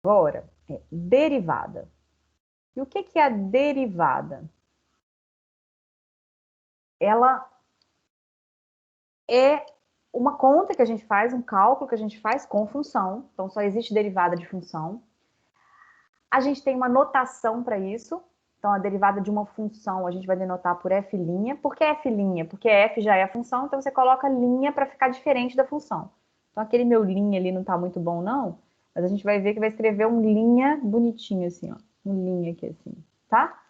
Agora, derivada. E o que é a derivada? Ela é uma conta que a gente faz, um cálculo que a gente faz com função. Então, só existe derivada de função. A gente tem uma notação para isso. Então, a derivada de uma função a gente vai denotar por f'. Por que f'? Porque f já é a função, então você coloca linha para ficar diferente da função. Então, aquele meu linha ali não está muito bom, não. Mas a gente vai ver que vai escrever um linha bonitinho assim, ó. Um linha aqui assim, tá?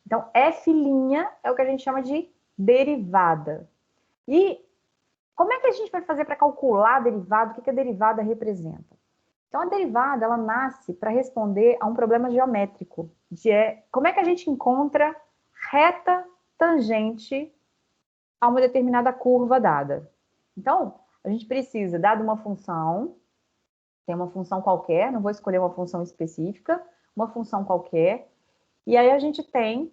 Então, f' é o que a gente chama de derivada. E como é que a gente vai fazer para calcular a derivada? O que a derivada representa? Então, a derivada, ela nasce para responder a um problema geométrico. Como é que a gente encontra reta tangente a uma determinada curva dada? Então, a gente precisa, dada uma função, tem uma função qualquer, não vou escolher uma função específica, uma função qualquer, e aí a gente tem,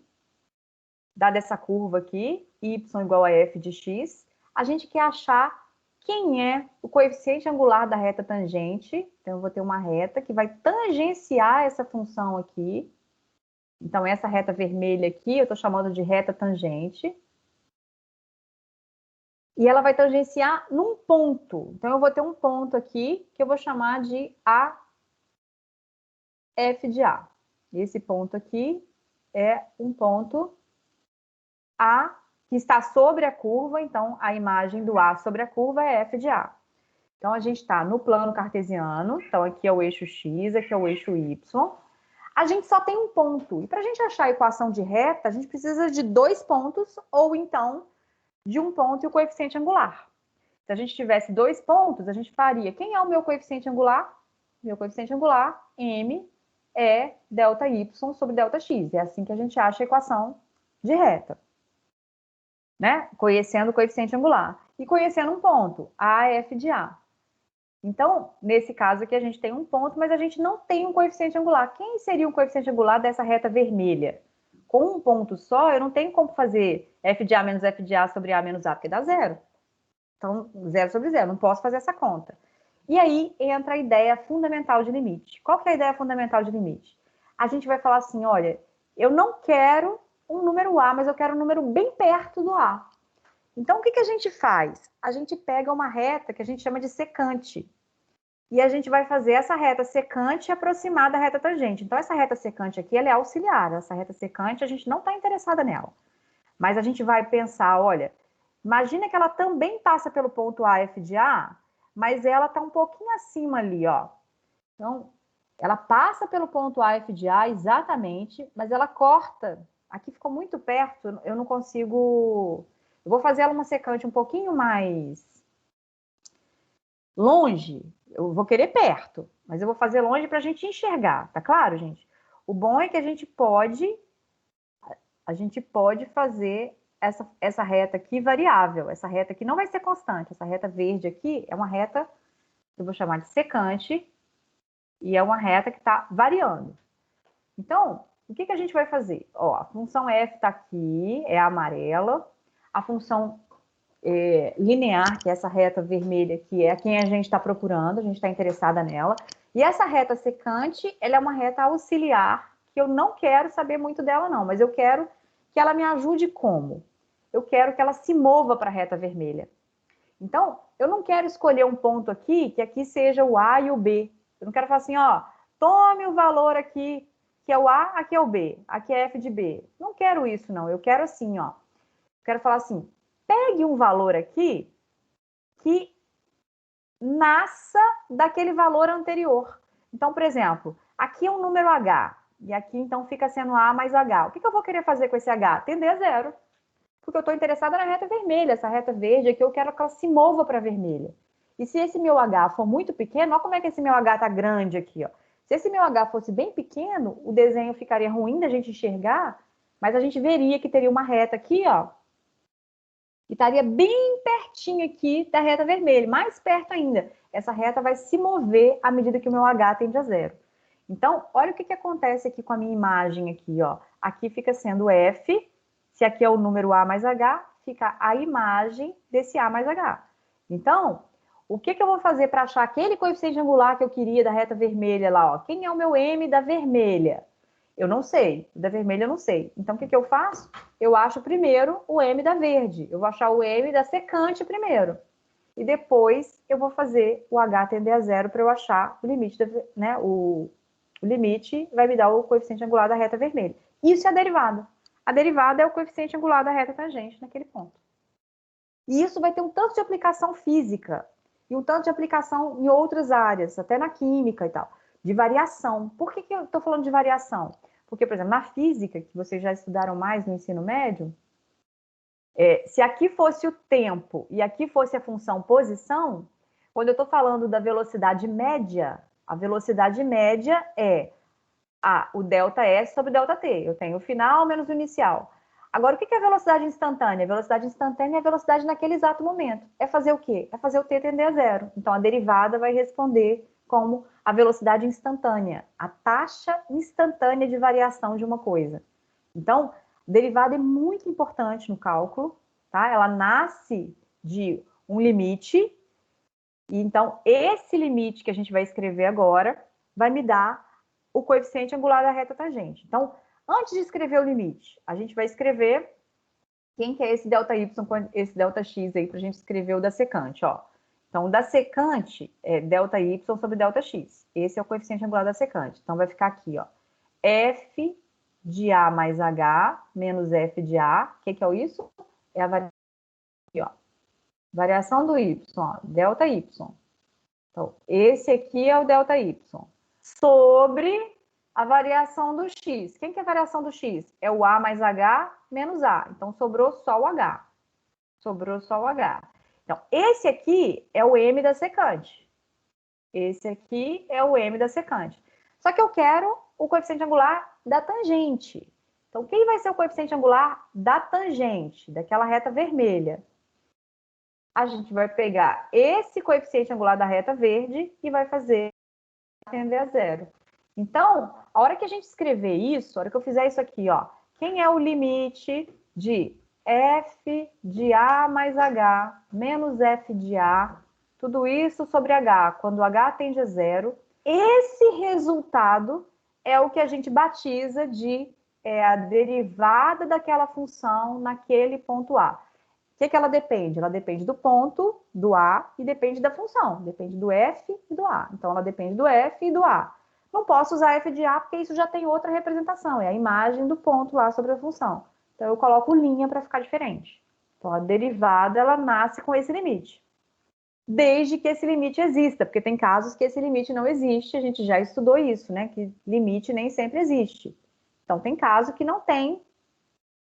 dada essa curva aqui, y igual a f de x, a gente quer achar quem é o coeficiente angular da reta tangente. Então, eu vou ter uma reta que vai tangenciar essa função aqui. Então, essa reta vermelha aqui, eu estou chamando de reta tangente. E ela vai tangenciar num ponto. Então, eu vou ter um ponto aqui que eu vou chamar de AF de A. Esse ponto aqui é um ponto A que está sobre a curva, então a imagem do A sobre a curva é f de A. Então, a gente está no plano cartesiano, então aqui é o eixo x, aqui é o eixo y. A gente só tem um ponto. E para a gente achar a equação de reta, a gente precisa de 2 pontos, ou então de um ponto e o coeficiente angular. Se a gente tivesse 2 pontos, a gente faria, quem é o meu coeficiente angular? Meu coeficiente angular, m, é delta y sobre delta x. É assim que a gente acha a equação de reta, né? Conhecendo o coeficiente angular. E conhecendo um ponto, AF de A. Então, nesse caso aqui, a gente tem um ponto, mas a gente não tem um coeficiente angular. Quem seria o coeficiente angular dessa reta vermelha? Com um ponto só, eu não tenho como fazer f de A menos f de A sobre A menos A, porque dá zero. Então, zero sobre zero, não posso fazer essa conta. E aí entra a ideia fundamental de limite. Qual que é a ideia fundamental de limite? A gente vai falar assim, olha, eu não quero um número A, mas eu quero um número bem perto do A. Então, o que a gente faz? A gente pega uma reta que a gente chama de secante. E a gente vai fazer essa reta secante aproximar da reta tangente. Então, essa reta secante aqui, ela é auxiliar. Essa reta secante, a gente não está interessada nela. Mas a gente vai pensar, olha, imagina que ela também passa pelo ponto AF de A, mas ela está um pouquinho acima ali, ó. Então, ela passa pelo ponto AF de A exatamente, mas ela corta. Aqui ficou muito perto, eu não consigo... Eu vou fazer ela uma secante um pouquinho mais longe, eu vou querer perto, mas eu vou fazer longe para a gente enxergar, tá claro, gente? O bom é que a gente pode fazer essa reta aqui variável, essa reta aqui não vai ser constante, essa reta verde aqui é uma reta que eu vou chamar de secante, e é uma reta que está variando. Então, o que a gente vai fazer? Ó, a função f está aqui, é a amarela, a função linear, que é essa reta vermelha, que é quem a gente está procurando, a gente está interessada nela. E essa reta secante, ela é uma reta auxiliar, que eu não quero saber muito dela, não, mas eu quero que ela me ajude como? Eu quero que ela se mova para a reta vermelha. Então, eu não quero escolher um ponto aqui, que aqui seja o A e o B. Eu não quero falar assim, ó, tome o valor aqui, que é o A, aqui é o B, aqui é F de B. Não quero isso, não. Eu quero assim, ó. Eu quero falar assim, pegue um valor aqui que nasça daquele valor anterior. Então, por exemplo, aqui é um número H, e aqui então fica sendo A mais H. O que eu vou querer fazer com esse H? Tender a zero. Porque eu estou interessada na reta vermelha, essa reta verde aqui, eu quero que ela se mova para a vermelha. E se esse meu H for muito pequeno, olha como é que esse meu H está grande aqui, ó. Se esse meu H fosse bem pequeno, o desenho ficaria ruim da gente enxergar, mas a gente veria que teria uma reta aqui, ó, e estaria bem pertinho aqui da reta vermelha, mais perto ainda. Essa reta vai se mover à medida que o meu H tende a zero. Então, olha o que acontece aqui com a minha imagem aqui, ó. Aqui fica sendo F, se aqui é o número A mais H, fica a imagem desse A mais H. Então, o que que eu vou fazer para achar aquele coeficiente angular que eu queria da reta vermelha lá, ó? Quem é o meu M da vermelha? Eu não sei. Da vermelha eu não sei. Então, o que que eu faço? Eu acho primeiro o M da verde. Eu vou achar o M da secante primeiro. E depois eu vou fazer o H tender a zero para eu achar o limite, né? O limite vai me dar o coeficiente angular da reta vermelha. Isso é a derivada. A derivada é o coeficiente angular da reta tangente naquele ponto. E isso vai ter um tanto de aplicação física e um tanto de aplicação em outras áreas, até na química e tal, de variação. Por que eu estou falando de variação? Porque, por exemplo, na física, que vocês já estudaram mais no ensino médio, se aqui fosse o tempo e aqui fosse a função posição, quando eu estou falando da velocidade média, a velocidade média é o delta S sobre delta T. Eu tenho o final menos o inicial. Agora, o que é a velocidade instantânea? A velocidade instantânea é a velocidade naquele exato momento. É fazer o quê? É fazer o t tender a zero. Então, a derivada vai responder como a velocidade instantânea, a taxa instantânea de variação de uma coisa. Então, derivada é muito importante no cálculo, tá? Ela nasce de um limite, e então esse limite que a gente vai escrever agora vai me dar o coeficiente angular da reta tangente. Então, antes de escrever o limite, a gente vai escrever quem que é esse ΔY, esse ΔX aí, para a gente escrever o da secante, ó. Então, o da secante é ΔY sobre ΔX. Esse é o coeficiente angular da secante. Então, vai ficar aqui, ó. F de A mais H menos F de A. O que é isso? É a variação aqui, ó. Variação do Y, ó, ΔY. Então, esse aqui é o ΔY. Sobre a variação do X. Quem que é a variação do X? É o A mais H menos A. Então, sobrou só o H. Sobrou só o H. Então, esse aqui é o M da secante. Esse aqui é o M da secante. Só que eu quero o coeficiente angular da tangente. Então, quem vai ser o coeficiente angular da tangente, daquela reta vermelha? A gente vai pegar esse coeficiente angular da reta verde e vai fazer tender a zero. Então, a hora que a gente escrever isso, a hora que eu fizer isso aqui, ó, quem é o limite de f de A mais H menos f de A, tudo isso sobre H, quando H tende a zero, esse resultado é o que a gente batiza de a derivada daquela função naquele ponto A. O que ela depende? Ela depende do ponto, do A, e depende da função. Depende do F e do A. Então, ela depende do F e do A. Não posso usar F de A, porque isso já tem outra representação. É a imagem do ponto lá sobre a função. Então, eu coloco linha para ficar diferente. Então, a derivada, ela nasce com esse limite. Desde que esse limite exista, porque tem casos que esse limite não existe. A gente já estudou isso, né? Que limite nem sempre existe. Então, tem caso que não tem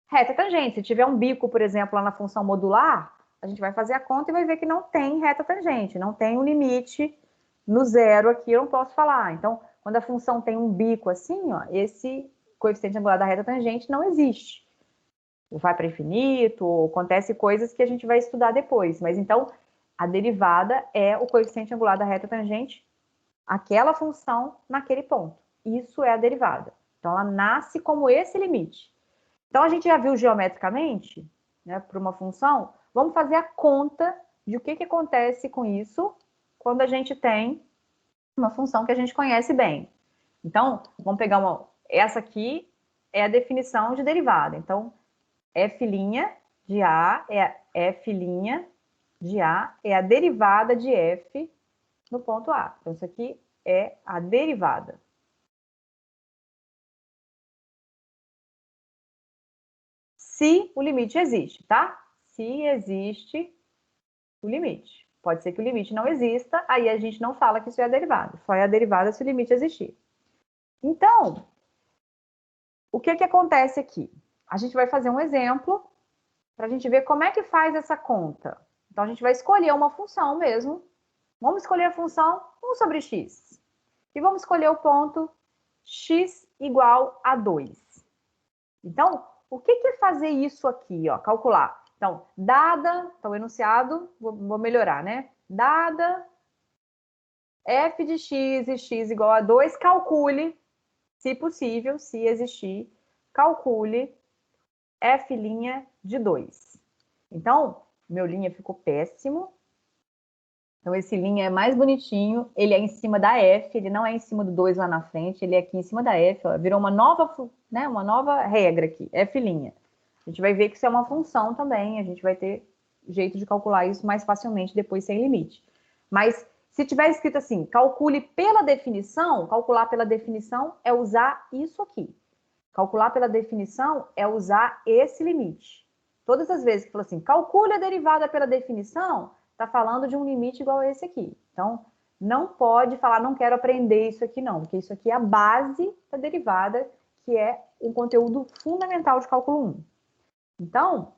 reta tangente. Se tiver um bico, por exemplo, lá na função modular, a gente vai fazer a conta e vai ver que não tem reta tangente, não tem um limite no zero aqui, eu não posso falar. Então, quando a função tem um bico assim, ó, esse coeficiente angular da reta tangente não existe. Ou vai para infinito, ou acontece coisas que a gente vai estudar depois. Mas então, a derivada é o coeficiente angular da reta tangente, aquela função naquele ponto. Isso é a derivada. Então, ela nasce como esse limite. Então, a gente já viu geometricamente, né, para uma função, vamos fazer a conta de o que acontece com isso quando a gente tem uma função que a gente conhece bem. Então, vamos pegar essa aqui é a definição de derivada. Então, f' de A é f' de A é a derivada de f no ponto A. Então, isso aqui é a derivada. Se o limite existe, tá? Se existe o limite. Pode ser que o limite não exista, aí a gente não fala que isso é a derivada. Só é a derivada se o limite existir. Então, o que acontece aqui? A gente vai fazer um exemplo para a gente ver como é que faz essa conta. Então, a gente vai escolher uma função mesmo. Vamos escolher a função 1 sobre x. E vamos escolher o ponto x igual a 2. Então, o que é fazer isso aqui? Ó, calcular. Então, dada, então o enunciado, vou melhorar, né? Dada f de x e x igual a 2, calcule, se possível, se existir, calcule f' de 2. Então, meu linha ficou péssimo. Então, esse linha é mais bonitinho, ele é em cima da F, ele não é em cima do 2 lá na frente, ele é aqui em cima da F, ó, virou uma nova, né, uma nova regra aqui, F'. A gente vai ver que isso é uma função também, a gente vai ter jeito de calcular isso mais facilmente depois sem limite. Mas se tiver escrito assim, calcule pela definição, calcular pela definição é usar isso aqui. Calcular pela definição é usar esse limite. Todas as vezes que falou assim, calcule a derivada pela definição, está falando de um limite igual a esse aqui. Então, não pode falar, não quero aprender isso aqui não, porque isso aqui é a base da derivada, que é um conteúdo fundamental de cálculo 1. Então,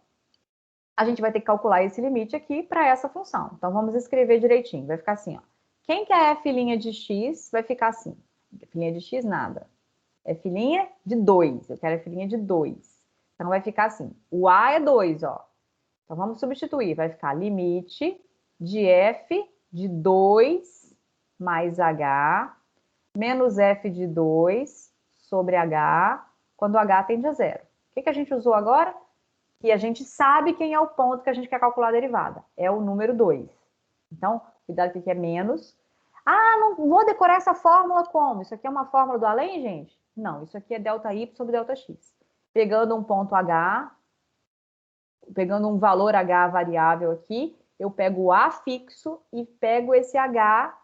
a gente vai ter que calcular esse limite aqui para essa função. Então, vamos escrever direitinho. Vai ficar assim, ó. Quem que é f' de x vai ficar assim. F' de x, nada. F' de 2. Eu quero f' de 2. Então, vai ficar assim. O a é 2, ó. Então, vamos substituir. Vai ficar limite de f de 2 mais h menos f de 2 sobre h, quando h tende a zero. O que a gente usou agora? Que a gente sabe quem é o ponto que a gente quer calcular a derivada. É o número 2. Então, cuidado que aqui é menos. Ah, não vou decorar essa fórmula como? Isso aqui é uma fórmula do além, gente? Não, isso aqui é ΔY sobre ΔX. Pegando um ponto H, pegando um valor H variável aqui, eu pego o A fixo e pego esse H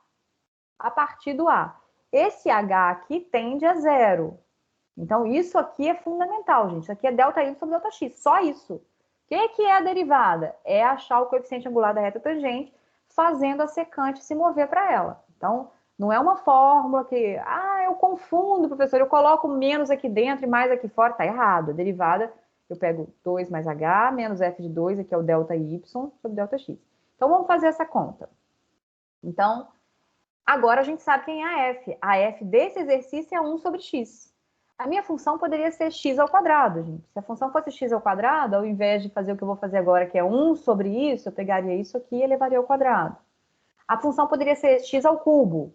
a partir do A. Esse H aqui tende a zero. Então, isso aqui é fundamental, gente. Isso aqui é ΔY sobre ΔX, só isso. O que é a derivada? É achar o coeficiente angular da reta tangente, fazendo a secante se mover para ela. Então, não é uma fórmula que, eu confundo, professor, eu coloco menos aqui dentro e mais aqui fora. Tá errado. A derivada, eu pego 2 mais H, menos F de 2, aqui é o ΔY sobre ΔX. Então, vamos fazer essa conta. Então, agora a gente sabe quem é a F. A F desse exercício é 1 sobre x. A minha função poderia ser x ao quadrado, gente. Se a função fosse x ao quadrado, ao invés de fazer o que eu vou fazer agora, que é 1 sobre isso, eu pegaria isso aqui e elevaria ao quadrado. A função poderia ser x ao cubo.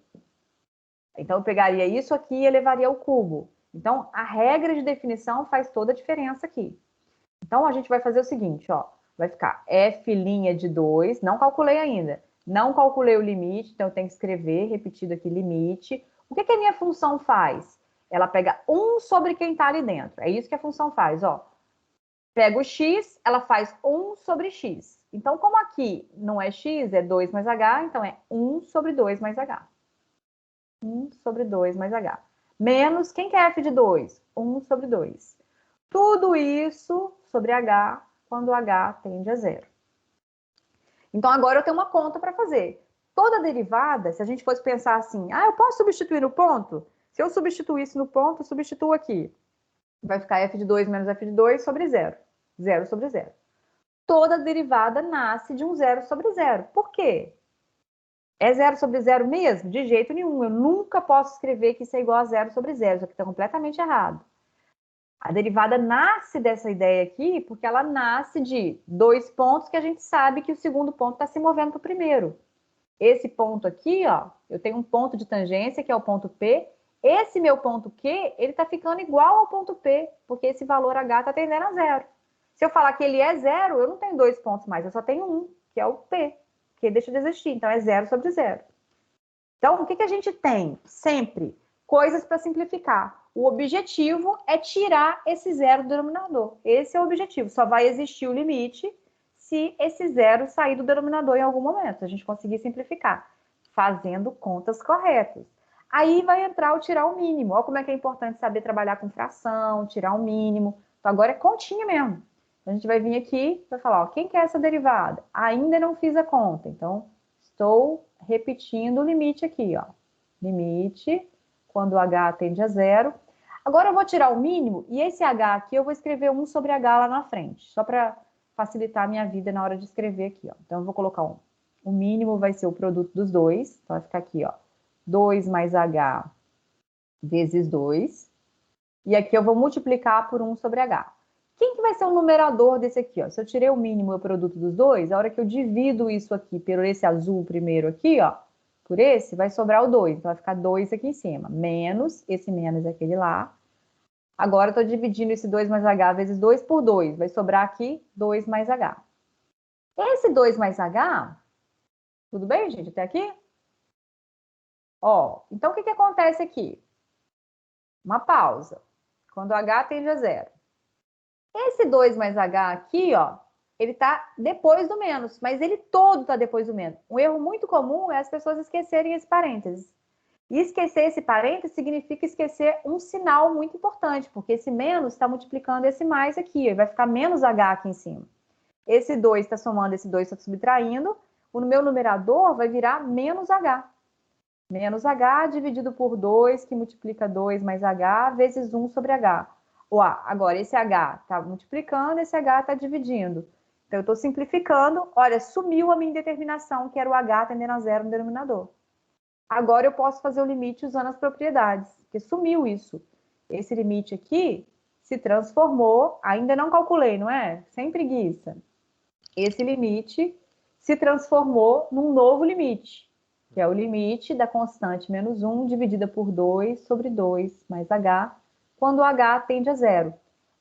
Então, eu pegaria isso aqui e elevaria ao cubo. Então, a regra de definição faz toda a diferença aqui. Então, a gente vai fazer o seguinte, ó. Vai ficar f' de 2, não calculei ainda. Não calculei o limite, então eu tenho que escrever, repetido aqui, limite. O que a minha função faz? Ela pega 1 sobre quem está ali dentro. É isso que a função faz, ó. Pega o x, ela faz 1 sobre x. Então, como aqui não é x, é 2 mais h, então é 1 sobre 2 mais h. 1 sobre 2 mais h. Menos, quem que é f de 2? 1 sobre 2. Tudo isso sobre h, quando h tende a zero. Então, agora eu tenho uma conta para fazer. Toda derivada, se a gente fosse pensar assim, eu posso substituir no ponto? Se eu substituísse no ponto, eu substituo aqui. Vai ficar f de 2 menos f de 2 sobre zero. Zero sobre zero. Toda derivada nasce de um zero sobre zero. Por quê? É zero sobre zero mesmo? De jeito nenhum. Eu nunca posso escrever que isso é igual a zero sobre zero. Isso aqui está completamente errado. A derivada nasce dessa ideia aqui porque ela nasce de 2 pontos que a gente sabe que o segundo ponto está se movendo para o primeiro. Esse ponto aqui, ó, eu tenho um ponto de tangência, que é o ponto P. Esse meu ponto Q, ele está ficando igual ao ponto P, porque esse valor H está tendendo a zero. Se eu falar que ele é zero, eu não tenho 2 pontos mais, eu só tenho um, que é o P, que deixa de existir. Então, é zero sobre zero. Então, o que a gente tem? Sempre coisas para simplificar. O objetivo é tirar esse zero do denominador. Esse é o objetivo. Só vai existir o limite se esse zero sair do denominador em algum momento. A gente conseguir simplificar, fazendo contas corretas. Aí vai entrar o tirar o mínimo. Olha como é que é importante saber trabalhar com fração, tirar o mínimo. Então, agora é continha mesmo. A gente vai vir aqui e vai falar, ó, quem quer essa derivada? Ainda não fiz a conta. Então, estou repetindo o limite aqui, ó. Limite, quando h tende a zero. Agora eu vou tirar o mínimo, e esse h aqui eu vou escrever 1 sobre h lá na frente, só para facilitar a minha vida na hora de escrever aqui, ó. Então, eu vou colocar o mínimo vai ser o produto dos dois, então vai ficar aqui, ó, 2 mais h vezes 2, e aqui eu vou multiplicar por 1 sobre h. Quem que vai ser o numerador desse aqui, ó? Se eu tirei o mínimo e o produto dos dois, a hora que eu divido isso aqui por esse azul primeiro aqui, ó, por esse, vai sobrar o 2. Então, vai ficar 2 aqui em cima. Menos, esse menos é aquele lá. Agora, eu estou dividindo esse 2 mais h vezes 2 por 2. Vai sobrar aqui 2 mais h. Esse 2 mais h, Tudo bem, gente? Até aqui? Ó, então o que acontece aqui? Uma pausa. Quando H tende a zero. Esse 2 mais H aqui, ó, ele tá depois do menos, mas ele todo tá depois do menos. Um erro muito comum é as pessoas esquecerem esse parênteses. E esquecer esse parênteses significa esquecer um sinal muito importante, porque esse menos está multiplicando esse mais aqui, vai ficar menos H aqui em cima. Esse 2 está somando, esse 2 está subtraindo, o meu numerador vai virar menos H. Menos H dividido por 2, que multiplica 2 mais H, vezes 1 sobre H. Agora, esse H está multiplicando, esse H está dividindo. Então, eu estou simplificando. Olha, sumiu a minha indeterminação, que era o H tendendo a zero no denominador. Agora, eu posso fazer o limite usando as propriedades, porque sumiu isso. Esse limite aqui se transformou, ainda não calculei, não é? Sem preguiça. Esse limite se transformou num novo limite, que é o limite da constante menos 1 dividida por 2 sobre 2 mais h, quando o h tende a zero.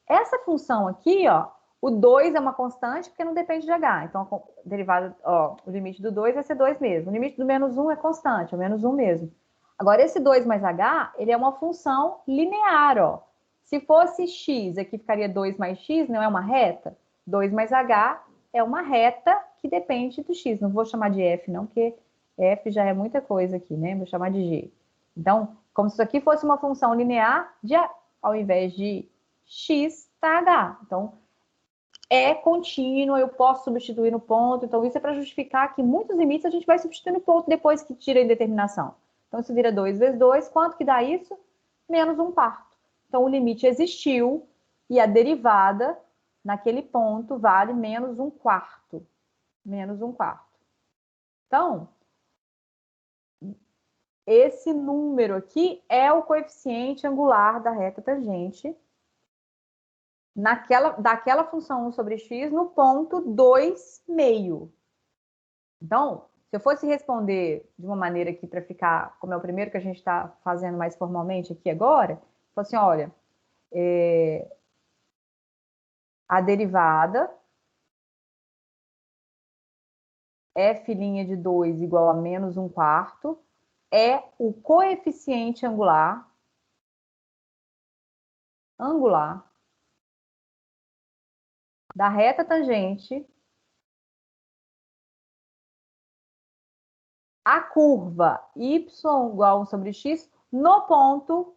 Essa função aqui, ó, o 2 é uma constante porque não depende de h. Então, a derivada, ó, o limite do 2 vai ser 2 mesmo. O limite do menos 1 é constante, é o menos 1 mesmo. Agora, esse 2 mais h, ele é uma função linear, ó. Se fosse x, aqui ficaria 2 mais x, não é uma reta? 2 mais h é uma reta que depende do x. Não vou chamar de f, não, porque f já é muita coisa aqui, né? Vou chamar de g. Então, como se isso aqui fosse uma função linear, ao invés de x, tá h. Então, é contínua, eu posso substituir no ponto. Então, isso é para justificar que muitos limites a gente vai substituir no ponto depois que tira a indeterminação. Então, isso vira 2 vezes 2. Quanto que dá isso? Menos 1/4. Então, o limite existiu e a derivada naquele ponto vale menos 1/4. Menos 1/4. Então, esse número aqui é o coeficiente angular da reta tangente daquela função 1 sobre x no ponto 2,5. Então, se eu fosse responder de uma maneira aqui para ficar, como é o primeiro que a gente está fazendo mais formalmente aqui agora, eu assim, olha, a derivada f' de 2 igual a menos 1/4 é o coeficiente angular da reta tangente a curva y igual a 1 sobre x no ponto.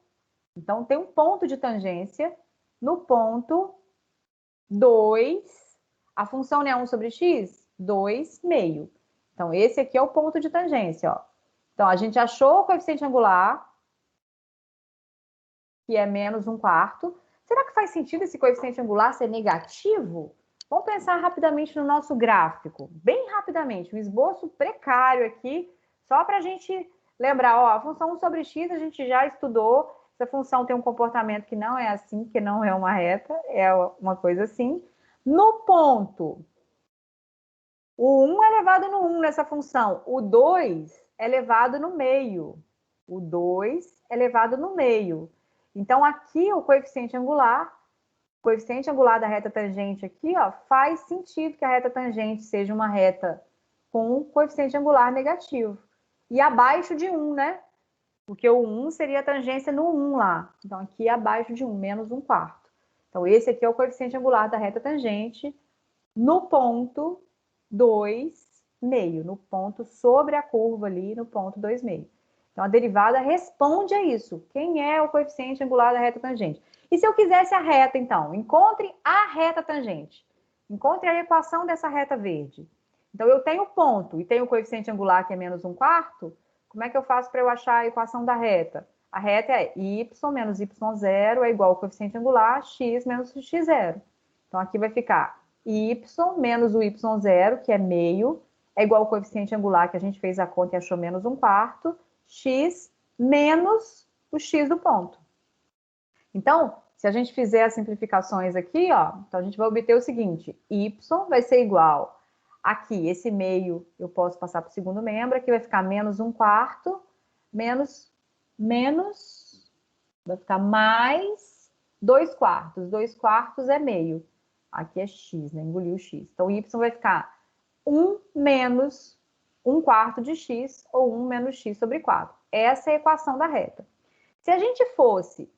Então, tem um ponto de tangência no ponto 2. A função não é 1 sobre x? 2,5. Então, esse aqui é o ponto de tangência, ó. Então, a gente achou o coeficiente angular, que é menos 1/4. Será que faz sentido esse coeficiente angular ser negativo? Vamos pensar rapidamente no nosso gráfico. Bem rapidamente, um esboço precário aqui, só para a gente lembrar, ó, a função 1 sobre x a gente já estudou. Essa função tem um comportamento que não é assim, que não é uma reta, é uma coisa assim. No ponto, o 1 é elevado no 1 nessa função, o 2 é elevado no meio. O 2 é elevado no meio. Então, aqui o coeficiente angular da reta tangente aqui, ó, faz sentido que a reta tangente seja uma reta com um coeficiente angular negativo. E abaixo de 1, né? Porque o 1 seria a tangência no 1 lá. Então, aqui é abaixo de 1, menos 1/4. Então, esse aqui é o coeficiente angular da reta tangente no ponto 2,5, no ponto sobre a curva ali, no ponto 2,5. Então, a derivada responde a isso. Quem é o coeficiente angular da reta tangente? E se eu quisesse a reta, então? Encontre a reta tangente. Encontre a equação dessa reta verde. Então, eu tenho ponto e tenho o coeficiente angular que é menos 1/4. Como é que eu faço para eu achar a equação da reta? A reta é y menos y0 é igual ao coeficiente angular x menos x0. Então, aqui vai ficar y menos o y0, que é meio, é igual ao coeficiente angular que a gente fez a conta e achou menos 1/4, x menos o x do ponto. Então, se a gente fizer as simplificações aqui, ó, então a gente vai obter o seguinte, y vai ser igual aqui, esse meio eu posso passar para o segundo membro, aqui vai ficar menos 1/4, menos, vai ficar mais 2/4, 2/4 é meio. Aqui é x, né? Engoliu o x. Então, y vai ficar 1 menos 1/4 de x ou 1 menos x sobre 4. Essa é a equação da reta. Se a gente fosse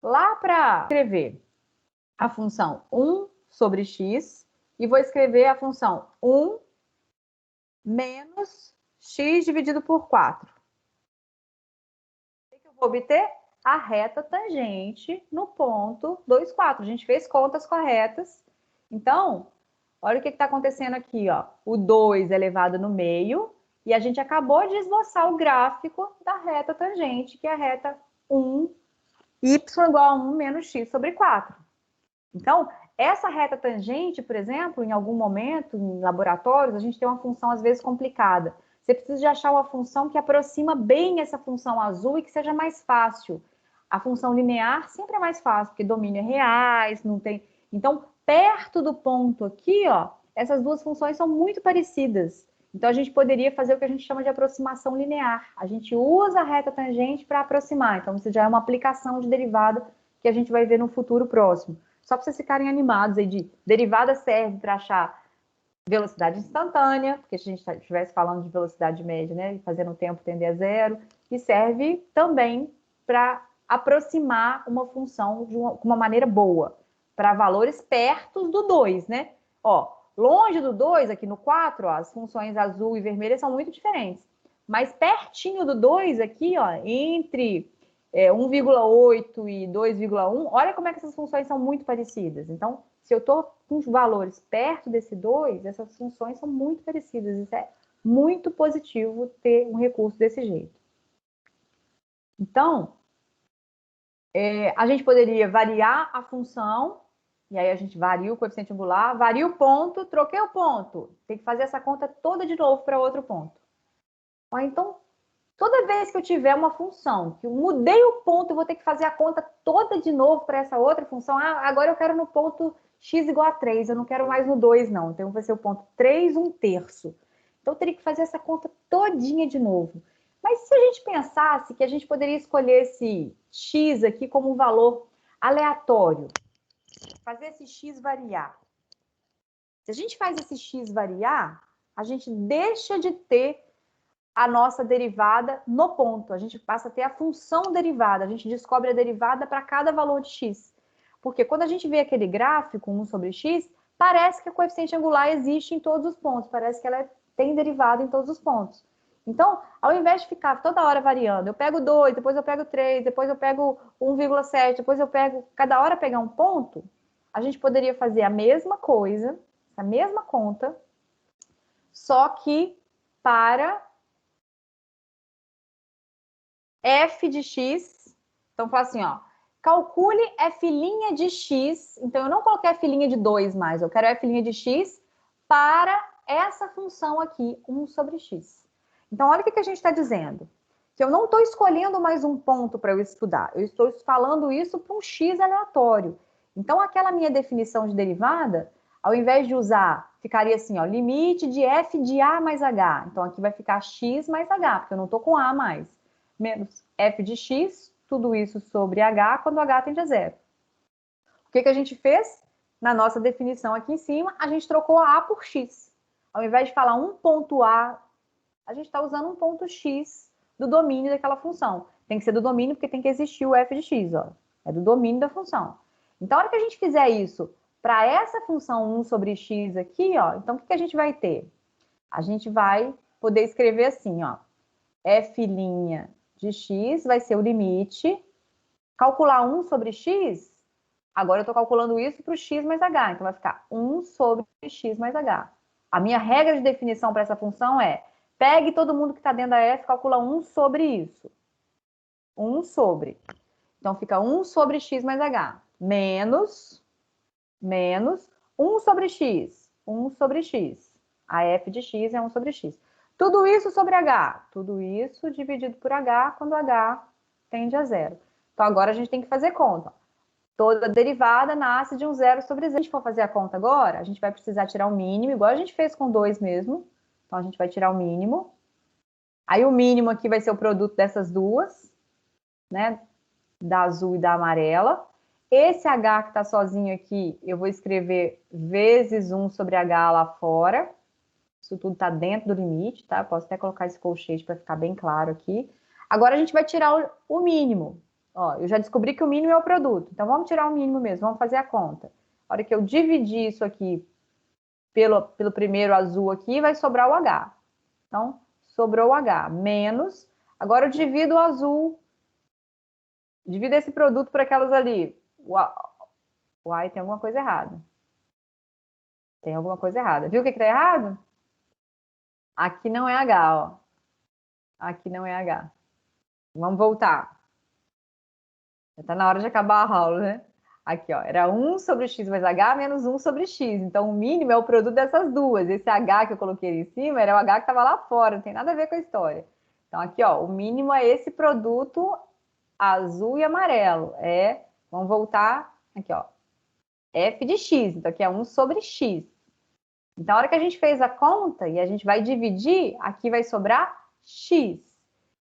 lá para escrever a função 1 sobre x, e vou escrever a função 1 menos x dividido por 4. O que eu vou obter? A reta tangente no ponto 2, 4. A gente fez contas corretas. Então, olha o que está acontecendo aqui, ó. O 2 é elevado no meio, e a gente acabou de esboçar o gráfico da reta tangente, que é a reta 1, y igual a 1 menos x sobre 4. Então, essa reta tangente, por exemplo, em algum momento, em laboratórios, a gente tem uma função, às vezes, complicada. Você precisa de achar uma função que aproxima bem essa função azul e que seja mais fácil. A função linear sempre é mais fácil, porque domínio é reais, não tem... Então, perto do ponto aqui, ó, essas duas funções são muito parecidas. Então, a gente poderia fazer o que a gente chama de aproximação linear. A gente usa a reta tangente para aproximar. Então, isso já é uma aplicação de derivada que a gente vai ver no futuro próximo. Só para vocês ficarem animados aí de derivada serve para achar velocidade instantânea, porque se a gente estivesse falando de velocidade média, né, fazendo o tempo tender a zero, e serve também para aproximar uma função de uma maneira boa, para valores perto do 2, né? Ó, longe do 2, aqui no 4, ó, as funções azul e vermelha são muito diferentes. Mas pertinho do 2 aqui, ó, entre 1,8 e 2,1, olha como é que essas funções são muito parecidas. Então, se eu estou com os valores perto desse 2, essas funções são muito parecidas. Isso é muito positivo ter um recurso desse jeito. Então, a gente poderia variar a função, e aí a gente varia o coeficiente angular, varia o ponto, troquei o ponto. Tem que fazer essa conta toda de novo para outro ponto. Então, toda vez que eu tiver uma função, que eu mudei o ponto, eu vou ter que fazer a conta toda de novo para essa outra função. Ah, agora eu quero no ponto x igual a 3, eu não quero mais no 2, não. Então, vai ser o ponto 3, 1/3. Então, eu teria que fazer essa conta todinha de novo. Mas se a gente pensasse que a gente poderia escolher esse x aqui como um valor aleatório, fazer esse x variar. Se a gente faz esse x variar, a gente deixa de ter a nossa derivada no ponto. A gente passa a ter a função derivada. A gente descobre a derivada para cada valor de x. Porque quando a gente vê aquele gráfico, 1 sobre x, parece que o coeficiente angular existe em todos os pontos. Parece que ela tem derivada em todos os pontos. Então, ao invés de ficar toda hora variando, eu pego 2, depois eu pego 3, depois eu pego 1,7, depois eu pego... Cada hora pegar um ponto, a gente poderia fazer a mesma coisa, a mesma conta, só que para f de x. Então, fala assim, ó, calcule f' de x. Então, eu não coloquei f' de 2 mais, eu quero f' de x para essa função aqui, 1 sobre x. Então, olha o que a gente está dizendo. Que eu não estou escolhendo mais um ponto para eu estudar. Eu estou falando isso para um x aleatório. Então, aquela minha definição de derivada, ao invés de usar, ficaria assim, ó, limite de f de a mais h. Então, aqui vai ficar x mais h, porque eu não estou com a mais. Menos f de x, tudo isso sobre h, quando h tende a zero. O que a gente fez? Na nossa definição aqui em cima, a gente trocou a por x. Ao invés de falar um ponto a, a gente está usando um ponto x do domínio daquela função. Tem que ser do domínio porque tem que existir o f de x, ó. É do domínio da função. Então, a hora que a gente fizer isso para essa função 1 sobre x aqui, ó, então o que a gente vai ter? A gente vai poder escrever assim, ó, f' de x vai ser o limite. Calcular 1 sobre x, agora eu estou calculando isso para o x mais h, então vai ficar 1 sobre x mais h. A minha regra de definição para essa função é, pegue todo mundo que está dentro da f, calcula 1 sobre isso. 1 sobre. Então, fica 1 sobre x mais h, menos 1 sobre x, 1 sobre x. A f de x é 1 sobre x. Tudo isso sobre h, tudo isso dividido por h, quando h tende a zero. Então, agora a gente tem que fazer conta. Toda derivada nasce de um zero sobre zero. Se a gente for fazer a conta agora, a gente vai precisar tirar o mínimo, igual a gente fez com 2 mesmo. Então, a gente vai tirar o mínimo. Aí, o mínimo aqui vai ser o produto dessas duas, né? Da azul e da amarela. Esse h que está sozinho aqui, eu vou escrever vezes 1 sobre h lá fora. Isso tudo está dentro do limite, tá? Posso até colocar esse colchete para ficar bem claro aqui. Agora a gente vai tirar o mínimo. Ó, eu já descobri que o mínimo é o produto. Então vamos tirar o mínimo mesmo, vamos fazer a conta. A hora que eu dividir isso aqui pelo primeiro azul aqui, vai sobrar o H. Então, sobrou o H, menos. Agora eu divido o azul. Divido esse produto por aquelas ali. Uai, tem alguma coisa errada. Tem alguma coisa errada. Viu o que está errado? Aqui não é H, ó. Aqui não é H. Vamos voltar. Já está na hora de acabar a aula, né? Aqui, ó. Era 1 sobre x mais h menos 1 sobre x. Então, o mínimo é o produto dessas duas. Esse h que eu coloquei ali em cima era o h que estava lá fora. Não tem nada a ver com a história. Então, aqui, ó. O mínimo é esse produto azul e amarelo. Vamos voltar aqui, ó. F de x. Então, aqui é 1 sobre x. Então, a hora que a gente fez a conta e a gente vai dividir, aqui vai sobrar x.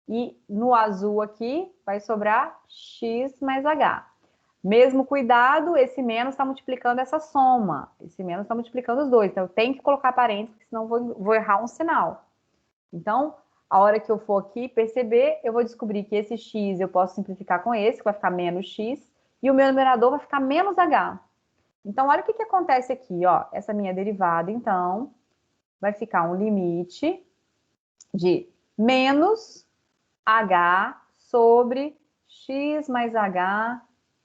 E no azul aqui vai sobrar x mais h. Mesmo cuidado, esse menos está multiplicando essa soma. Esse menos está multiplicando os dois. Então, eu tenho que colocar parênteses, senão vou errar um sinal. Então, a hora que eu for aqui perceber, eu vou descobrir que esse x eu posso simplificar com esse, que vai ficar menos x, e o meu numerador vai ficar menos h. Então, olha o que acontece aqui, ó. Essa minha derivada, então, vai ficar um limite de menos h sobre x mais h,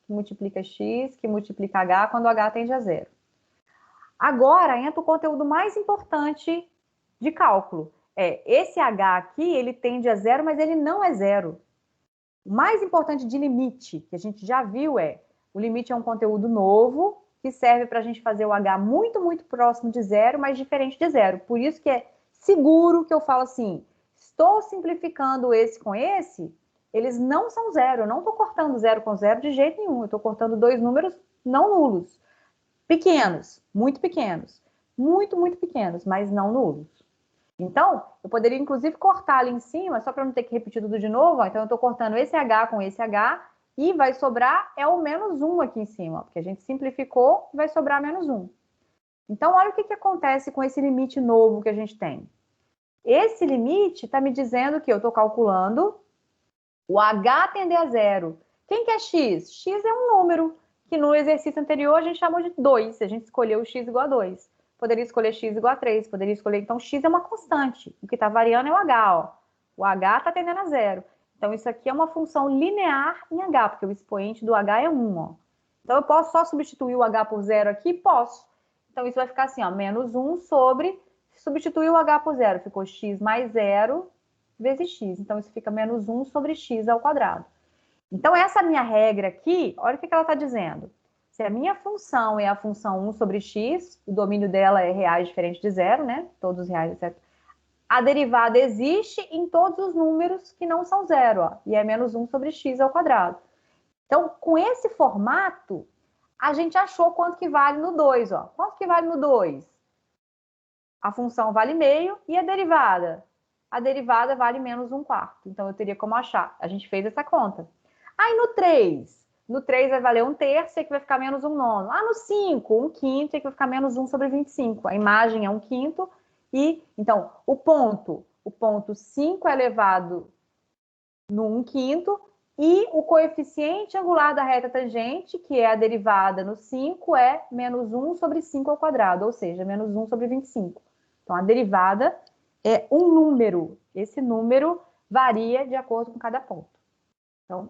que multiplica x, que multiplica h, quando h tende a zero. Agora, entra o conteúdo mais importante de cálculo. Esse h aqui, ele tende a zero, mas ele não é zero. O mais importante de limite, que a gente já viu, o limite é um conteúdo novo, que serve para a gente fazer o h muito, muito próximo de zero, mas diferente de zero. Por isso que é seguro que eu falo assim, estou simplificando esse com esse, eles não são zero. Eu não estou cortando zero com zero de jeito nenhum. Eu estou cortando dois números não nulos. Pequenos, muito pequenos. Muito, muito pequenos, mas não nulos. Então, eu poderia, inclusive, cortar ali em cima, só para não ter que repetir tudo de novo. Ó. Então, eu estou cortando esse H com esse H, e vai sobrar o menos 1 aqui em cima, porque a gente simplificou, vai sobrar menos 1. Então, olha o que acontece com esse limite novo que a gente tem. Esse limite está me dizendo que eu estou calculando o H tender a zero. Quem que é X? X é um número que no exercício anterior a gente chamou de 2. A gente escolheu o X igual a 2. Poderia escolher X igual a 3. Poderia escolher... Então, X é uma constante. O que está variando é o H. Ó. O H está tendendo a zero. Então, isso aqui é uma função linear em H, porque o expoente do H é 1. Ó. Então, eu posso só substituir o H por zero aqui? Posso. Então, isso vai ficar assim, ó, menos 1 sobre... Substituir o H por zero. Ficou X mais 0 vezes X. Então, isso fica menos 1 sobre X ao quadrado. Então, essa minha regra aqui, olha o que ela está dizendo. Se a minha função é a função 1 sobre x, o domínio dela é reais diferente de zero, né? Todos os reais, etc. A derivada existe em todos os números que não são zero, ó, e é menos 1 sobre x ao quadrado. Então, com esse formato, a gente achou quanto que vale no 2, ó. Quanto que vale no 2? A função vale meio e a derivada? A derivada vale menos 1/4. Então, eu teria como achar. A gente fez essa conta. Aí, no 3... No 3 vai valer 1/3, e aqui vai ficar menos 1/9. Ah, no 5, 1/5, e aqui vai ficar menos 1 sobre 25. A imagem é 1/5. E, então, o ponto 5 é elevado no 1/5. E o coeficiente angular da reta tangente, que é a derivada no 5, é menos 1 sobre 5 ao quadrado. Ou seja, menos 1 sobre 25. Então, a derivada é um número. Esse número varia de acordo com cada ponto. Então,